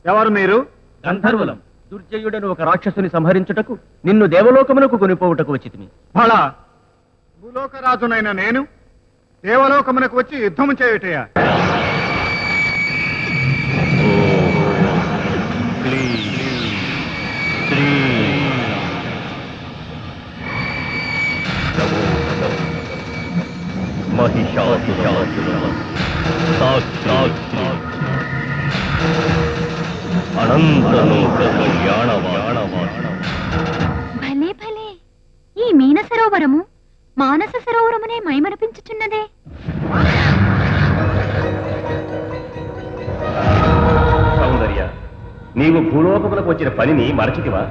ఎవరు మీరు? గంధర్వులం. దుర్జయుడను ఒక రాక్షసుని సంహరించుటకు నిన్ను దేవలోకమునకు కొనిపోవుటకు వచ్చితిమి. ఫలా భూలోకరాజునైన నేను దేవలోకమునకు వచ్చి యుద్ధము చేయుటయా? భలే భలే, ఈ మీన సరోవరము మానస సరోవరమునే మైమరపించుచున్నదే. సౌందర్య, నీవు భూలోకములకు వచ్చిన పనిని మరచితివా?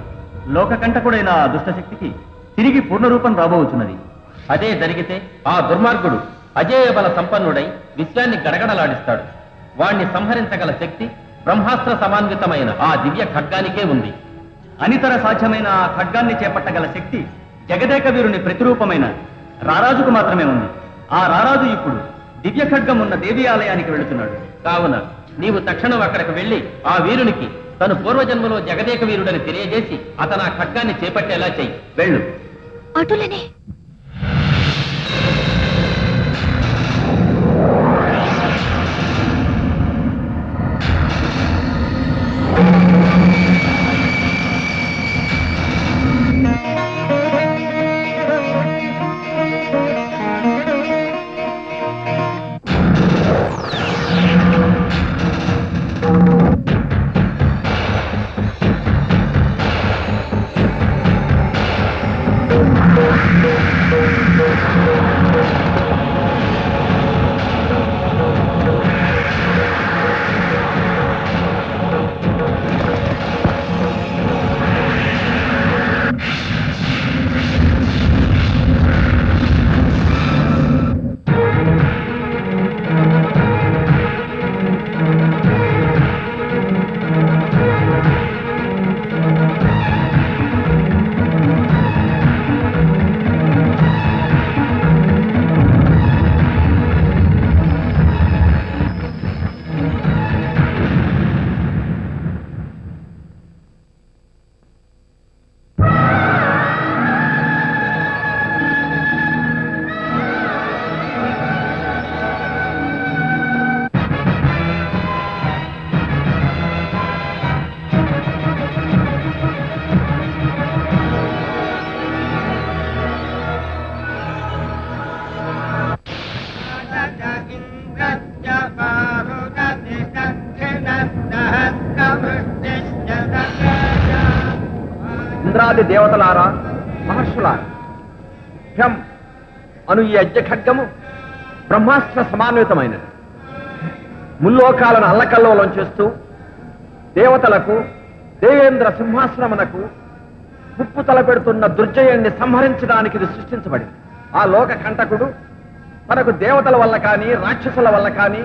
లోకకంటకుడైన ఆ దుష్టశక్తికి తిరిగి పూర్ణరూపం రాబోతున్నది. అదే జరిగితే ఆ దుర్మార్గుడు అజేయ బల సంపన్నుడై విశ్వాన్ని గడగడలాడిస్తాడు. వాణ్ణి సంహరించగల శక్తి బ్రహ్మాస్త్ర సమాన్వితమైన ఆ దివ్య ఖడ్గానికే ఉంది. అనితర సాధ్యమైన ఆ ఖడ్గాన్ని చేపట్టగల శక్తి జగదేక వీరుని ప్రతిరూపమైన రారాజుకు మాత్రమే ఉంది. ఆ రారాజు ఇప్పుడు దివ్య ఖడ్గం ఉన్న దేవి ఆలయానికి వెళుతున్నాడు. కావున నీవు తక్షణం అక్కడికి వెళ్లి ఆ వీరునికి తను పూర్వజన్మలో జగదేక వీరుడని తెలియజేసి అతను ఆ ఖడ్గాన్ని చేపట్టేలా చెయ్యి. వెళ్ళు. అటులనే. ఇంద్రాది దేవతలారా, మహర్షులారా, హ్యం అను ఈ అజ్ఞ ఖడ్గము బ్రహ్మాస్త్ర సమాన్వితమైనది. ముల్లోకాలను అల్లకల్లోలం చేస్తూ దేవతలకు దేవేంద్ర సింహాసనమునకు ముప్పు తలపెడుతున్న దుర్జయుణ్ణి సంహరించడానికి ఇది సృష్టించబడింది. ఆ లోక కంటకుడు తనకు దేవతల వల్ల కానీ రాక్షసుల వల్ల కానీ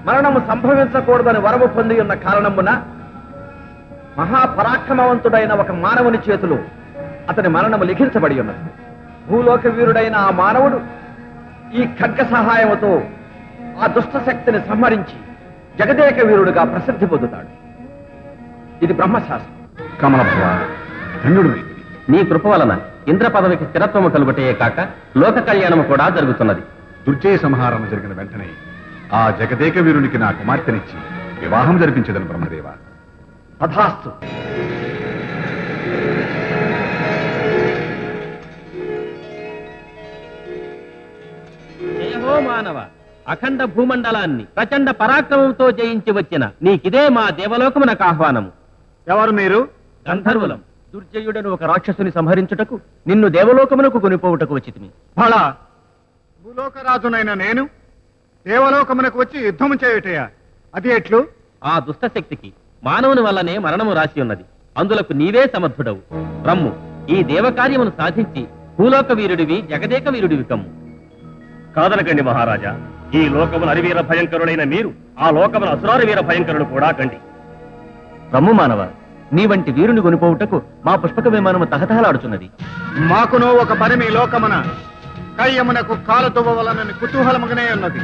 మరణము సంభవించకూడదని వరము పొంది ఉన్న కారణమున మహాపరాక్రమవంతుడైన ఒక మానవుని చేతులు అతని మరణము లిఖించబడి ఉన్నది. భూలోక వీరుడైన ఆ మానవుడు ఈ ఖడ్గ సహాయముతో ఆ దుష్ట శక్తిని సంహరించి జగదేక వీరుడుగా ప్రసిద్ధి పొందుతాడు. ఇది బ్రహ్మశాస్త్రం. కమలభవ, ధన్యుడు. నీ కృప వలన ఇంద్ర పదవికి స్థిరత్వము కలుగుటే కాక లోక కళ్యాణము కూడా జరుగుతున్నది. దుర్జయ సంహారం జరిగిన వెంటనే ఆ జగదేక వీరునికి నా కుమార్తెనిచ్చి వివాహం జరిపించదని బ్రహ్మదేవ. తథాస్తు. జయహో మానవ, అఖండ భూమండలాన్ని ప్రచండ పరాక్రమంతో జయించి వచ్చిన నీకిదే మా దేవలోకమునకు ఆహ్వానము. ఎవరు మీరు? గంధర్వులం. దుర్జయుడను ఒక రాక్షసుని సంహరించుటకు నిన్ను దేవలోకమునకు కొనిపోవుటకు వచ్చితిమి. ఫలా భూలోకరాజునైన నేను దేవలోకమునకు వచ్చి యుద్ధము చేయుటయా? అది ఎట్లు? ఆ దుష్టశక్తికి మానవుని వల్లనే మరణము రాసి ఉన్నది. అందులకు నీవే సమర్థుడవు. రమ్ము, ఈ దేవకార్యమును సాధించి భూలోక వీరుడివి జగదేక వీరుడివి కమ్ము. కాదనకండి మహారాజా, ఈ లోకమున అరివీర భయంకరుడైన మీరు ఆ లోకమున అసురారి వీర భయంకరుడు కూడా కండి. రమ్ము మానవ, నీ వంటి వీరుని కొనిపోవుటకు మా పుష్పక విమానము తహతహలాడుచున్నది. మాకును ఒక పని మీ లోకమున కయ్యమునకు కాలు దువ్వవలనని కుతూహలముగానే ఉన్నది.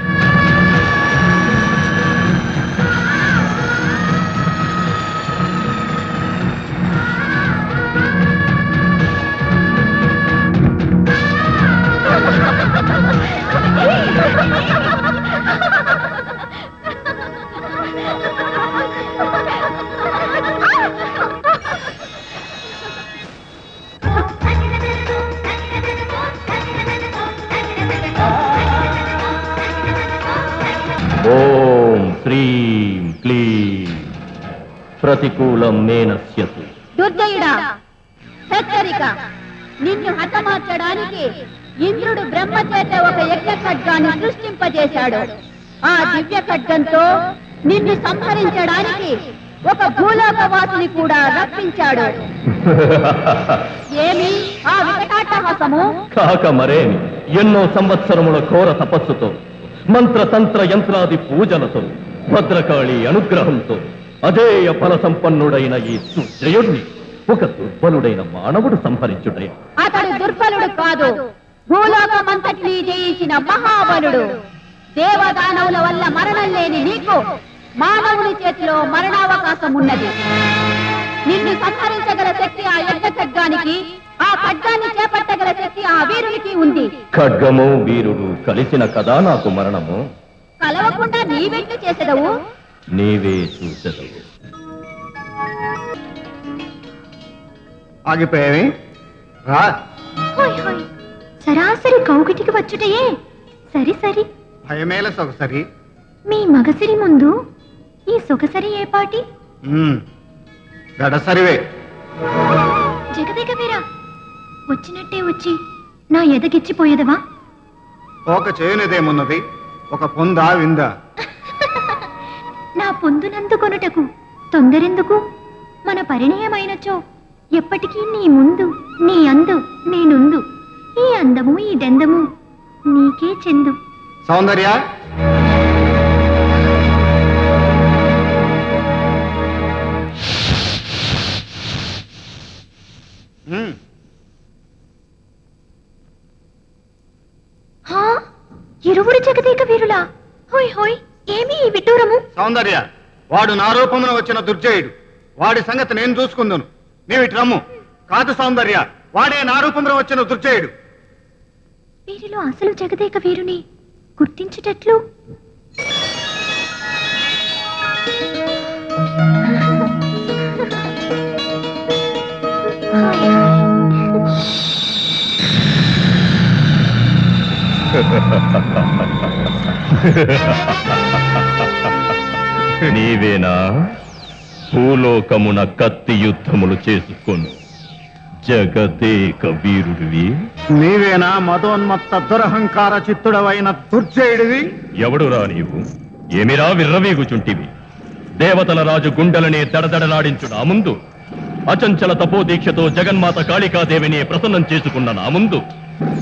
ప్రతికూలం మేనస్యతు. దుర్జయుడా, హెచ్చరిక! నిన్ను హతమార్చడానికి ఇంద్రుడు బ్రహ్మ చేత ఒక యజ్ఞ ఖడ్గాన్ని సృష్టింపజేశాడు. ఆ దివ్య ఖడ్గంతో నిన్ను సంహరించడానికి ఒక భూలోకవాసిని కూడా రప్పించాడు. ఏమి ఆ వికటాట్టహాసము? కాక మరేమి, ఎన్నో సంవత్సరముల ఘోర తపస్సుతో, మంత్రతంత్ర యంత్రాది పూజలతో, భద్రకాళి అనుగ్రహంతో అజేయ ఫల సంపన్నుడైన ఈ దుర్జయుణ్ణి ఒక దుర్బలుడైన మానవుడు సంహరించుడే. అతడు దుర్బలుడు కాదు, భూలోకమంతటినీ జయించిన మహాబలుడు. దేవదానవుల వల్ల మరణం లేని నీకు మానవుని చేతిలో మరణావకాశం ఉన్నది. నిన్ను సంహరించగల శక్తి ఆ యజ్ఞ ఖడ్గానికి, ఆ ఖడ్గాన్ని చేపట్టగల శక్తి ఆ వీరునికి ఉంది. ఖడ్గము వీరుడు కలిసిన కదా నాకు మరణము. కలవకుండా నీవెట్లు చేసేదవు? నీవే చూసెదవు. ఆగిపోయావి రా. హోయ్ హోయ్, సరాసరి కౌగిటికి వచ్చుటయే. సరి సరి, భయమేల సొగసరి. మీ మగసిరి ముందు ఈ సొగసరి ఏ పాటి? గడసరివే. జగదేక వీరా, వచ్చినట్టే వచ్చి నా ఎదగిచ్చిపోయేదవా? ఒక చేయనిదేమున్నది, ఒక పొందా విందా. నా పొందునందుకొనుటకు తొందరెందుకు? మన పరిణయమైనచో ఎప్పటికీ నీ ముందు నీ అందు నేనుందు. ఈ అందము ఈ దెందము నీకే చెందు. సౌందర్య, హా, ఇరువురు జగదేక వీరులా? హోయ్ హోయ్, ఏమి ఈ విడ్డూరము? సౌందర్య, వాడు నా రూపమున వచ్చిన దుర్జయుడు. వాడి సంగతి నేను చూసుకుందును. నీవిటి రమ్ము. కాదు సౌందర్య, వాడే నా రూపంలో వచ్చిన దుర్జయుడు. వీరిలో అసలు జగదేక వీరుని గుర్తించుటట్లు? నీవేనా భూలోకమున కత్తి యుద్ధములు చేసుకొను జగదేక వీరుడివి? నీవేనా మదోన్మత్త దురహంకార చిత్తుడవైన దుర్జయుడివి? ఎవడురా నీవు? ఏమిరా విర్రవీగుచుంటివి? దేవతల రాజు గుండెలనే దడదడలాడించు నా ముందు, అచంచల తపోదీక్షతో జగన్మాత కాళికాదేవిని ప్రసన్నం చేసుకున్న నా ముందు,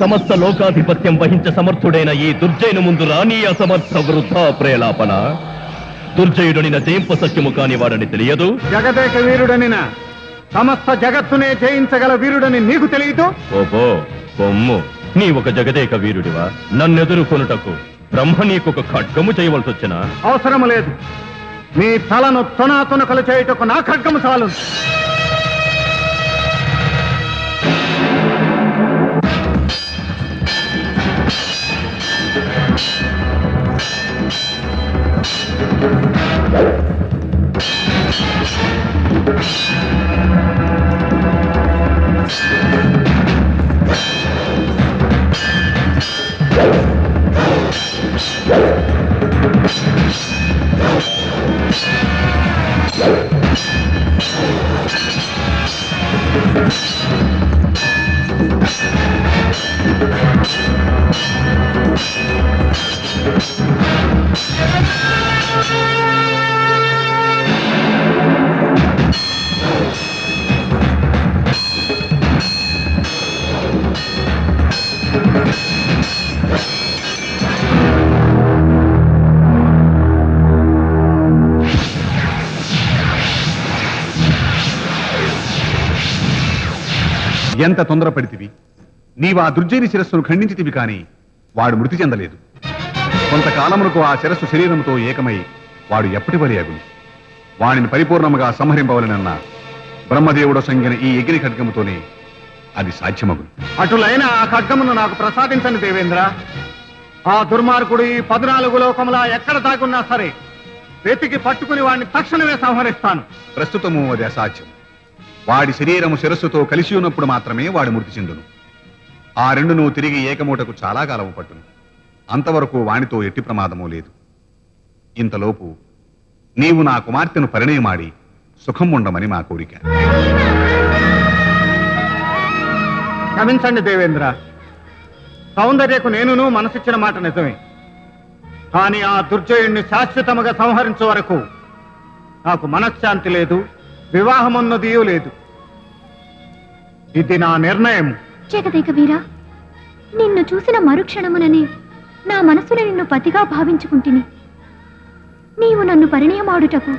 సమస్త లోకాధిపత్యం వహించ సమర్థుడైన ఈ దుర్జయుని ముందు రాని అసమర్థ వృద్ధా ప్రేలాపన. దుర్జయుడనిన జయింప సఖ్యము కాని వాడని తెలియదు? జగదేక వీరుడనిన సమస్త జగత్తునే జయించగల వీరుడని నీకు తెలియదు? ఓహో కొమ్ము, నీ ఒక జగదేక వీరుడివా? నన్నెదుర్కొనుటకు బ్రహ్మ నీకొక ఖడ్గము చేయవలసి వచ్చినా? అవసరము లేదు. నీ తలను తొనాతునకలు చేయుటకు నా ఖడ్గము చాలు. ఎంత తొందరపడితివి? నీవు ఆ దుర్జయుని శిరస్సును ఖండించితివి కాని వాడు మృతి చెందలేదు. కొంతకాలమునకు ఆ శిరస్సు శరీరంతో ఏకమై వాడు ఎప్పటి వలి అగును. వాడిని పరిపూర్ణముగా సంహరింపవలనన్న బ్రహ్మదేవుడు సంగిన ఈ ఎగిరి ఖడ్గముతోనే అది సాధ్యమగును. అటులైన ఆ ఖడ్గమును నాకు ప్రసాదించని దేవేంద్ర. ఆ దుర్మార్గుడు ఈ 14 లోకములా ఎక్కడ దాగున్నా సరే వెతికి పట్టుకుని వాడిని తక్షణమే సంహరిస్తాను. ప్రస్తుతము అది అసాధ్యం. వాడి శరీరము శిరస్సుతో కలిసి ఉన్నప్పుడు మాత్రమే వాడు మృతి చెందును. ఆ రెండును తిరిగి ఏకమూటకు చాలా కాలము పట్టును. అంతవరకు వానితో ఎట్టి ప్రమాదము లేదు. ఇంతలోపు నీవు నా కుమార్తెను పరిణయమాడి సుఖం ఉండమని మా కోరిక. క్షమించండి దేవేంద్ర, సౌందర్యకు నేనును మనసిచ్చిన మాట నిజమే. కానీ ఆ దుర్జయుణ్ణి శాశ్వతముగా సంహరించే వరకు నాకు మనశ్శాంతి లేదు, వివాహమన్నది లేదు. ఇది నా నిర్ణయం. జగదేక వీరా, నిన్ను చూసిన మరుక్షణముననే నా మనసులో నిన్ను పతిగా భావించుకుంటుని. నీవు నన్ను పరిణయమాడుటకు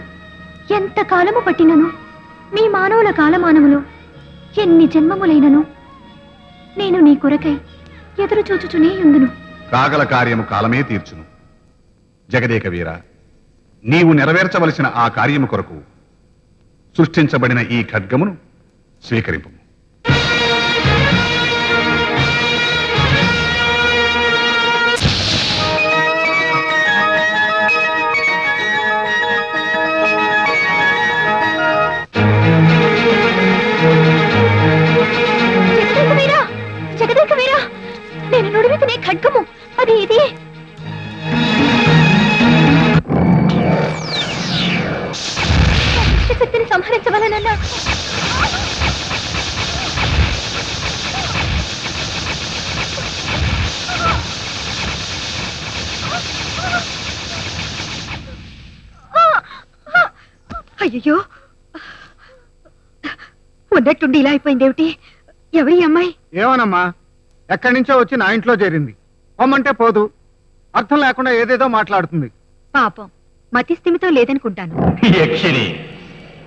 ఎంత కాలము పట్టినను, మీ మానవుల కాలమానములో ఎన్ని జన్మములైనను నేను నీ కొరకై ఎదురు చూచుచునే యుందును. కాగల కార్యము కాలమే తీర్చును. జగదేక వీర, నీవు నెరవేర్చవలసిన ఆ కార్యము కొరకు సృష్టించబడిన ఈ ఖడ్గమును స్వీకరింపు. జగదేక వీరా, జగదేక వీరా, నేను నుడివితినే ఖడ్గము, అది ఇది. శక్తిని సంహరించవలనన్నా అయ్యో, ఉన్నట్టుండి ఇలా అయిపోయిందేమిటి? ఎవరి అమ్మాయి? ఏమోనమ్మా, ఎక్కడి నుంచో వచ్చి నా ఇంట్లో చేరింది. పొమ్మంటే పోదు, అర్థం లేకుండా ఏదేదో మాట్లాడుతుంది. పాపం, మతిస్థిమితో లేదనుకుంటాను. యక్షిని,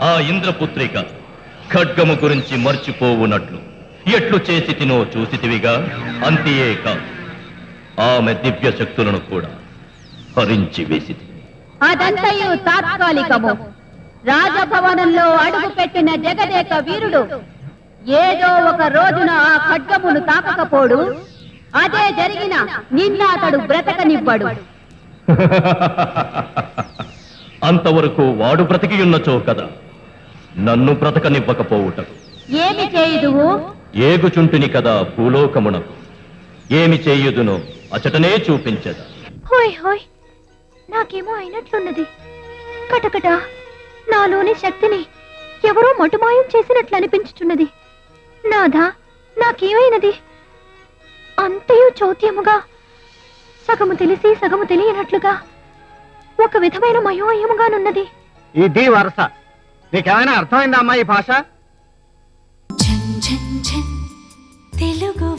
ఆ ఇంద్రపుత్రిక ఖడ్గము గురించి మర్చిపోవునట్లు ఎట్లు చేసి తినో చూసితివిగా. అంతియే కాదు, ఆమె దివ్య శక్తులను కూడా హరించి వేసితి. అదంతయు తాత్కాలికము. రాజభవనంలో అడుగు పెట్టిన జగదేక వీరుడు ఏదో ఒక రోజున ఆ ఖడ్గమును తాకకపోడు. అదే జరిగిన నిన్న అతడు బ్రతకనివ్వడు. అంతవరకు వాడు బ్రతికియున్నచో కదా నన్ను బ్రతకనివ్వకపోవుటకు. ఏమి చేయుదువు? ఏగుచుంటిని కదా భూలోకమునకు. ఏమి చేయుదునో అచటనే చూపించదా. హోయ్ హోయ్, నాకేమో అయినట్లున్నది. కటకట నాలోని శక్తిని ఎవరో మటుమాయం చేసినట్లు అనిపించుచున్నది. నాథా, నాకేమైనది? అంతయు చౌత్యముగా, సగము తెలిసి సగము తెలియనట్లుగా, ఒక విధమైన మయోమయముగానున్నది. ఇది వరస. నీకేమైనా అర్థమైందా అమ్మా ఈ భాష? తెలుగు